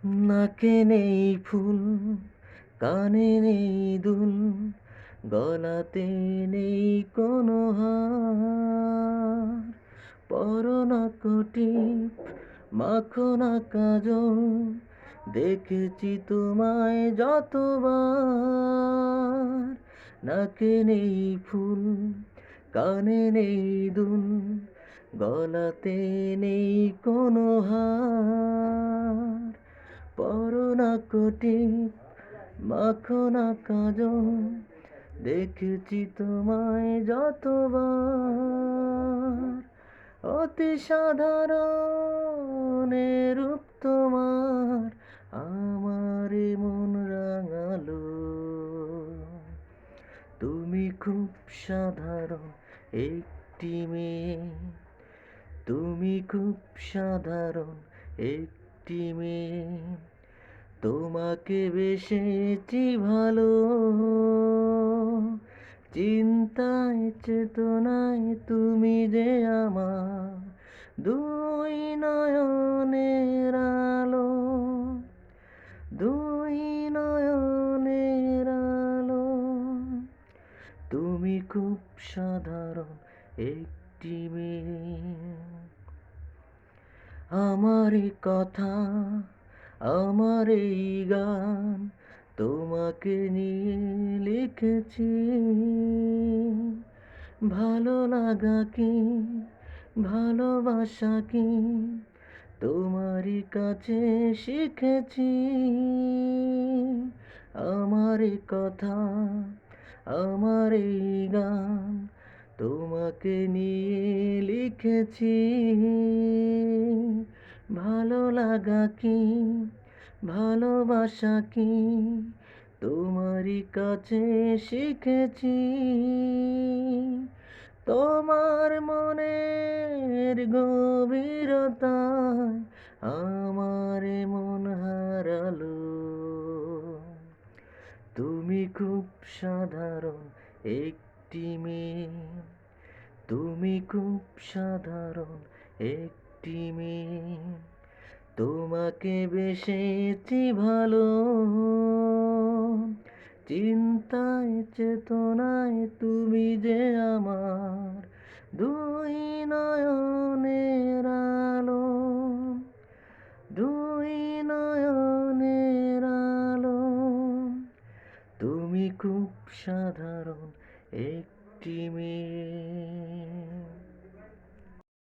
নাকে নেই ফুল, কানে নেই দুল, গলাতে নেই কোনো হার। পরো না টিপ, মাখো না কাজল, দেখেছি তোমায় যতবার। নাকে নেই ফুল, কানে নেই দুল, গলাতে নেই কোনো হার। পরো না টিপ, মাখো না কাজল, দেখেছি তোমায় যতবার। অতি সাধারণ এ রূপ তোমার, আমার এ মন রাঙালো। তুমি খুব সাধারণ একটি মেয়ে, তুমি খুব সাধারণ একটি মেয়ে। তোমাকে বেসেছি ভালো, চিন্তায় চেতনায় তুমি যে আমার দুই নয়নের আলো, দুই নয়নের আলো। তুমি খুব সাধারণ একটি মেয়ে। আমার এই কথা, আমার এই গান, তোমাকে নিয়ে লিখেছি। ভালো লাগা কি, ভালোবাসা কি, তোমারই কাছে শিখেছি। আমার এই কথা, আমার এই গান, তোমাকে নিয়ে লিখেছি। ভালো লাগা কি, ভালোবাসা কি, তোমারই কাছে শিখেছি। তোমার মনের গভীরতায় আমার মন হারালো। তুমি খুব সাধারণ একটি মেয়ে, তুমি খুব সাধারণ একটি মেয়ে। তোমাকে বেসেছি ভালো, চিন্তায় চেতনায় তুমি যে আমার দুই নয়নের আলো, দুই নয়নের আলো। তুমি খুব সাধারণ একটি মেয়ে।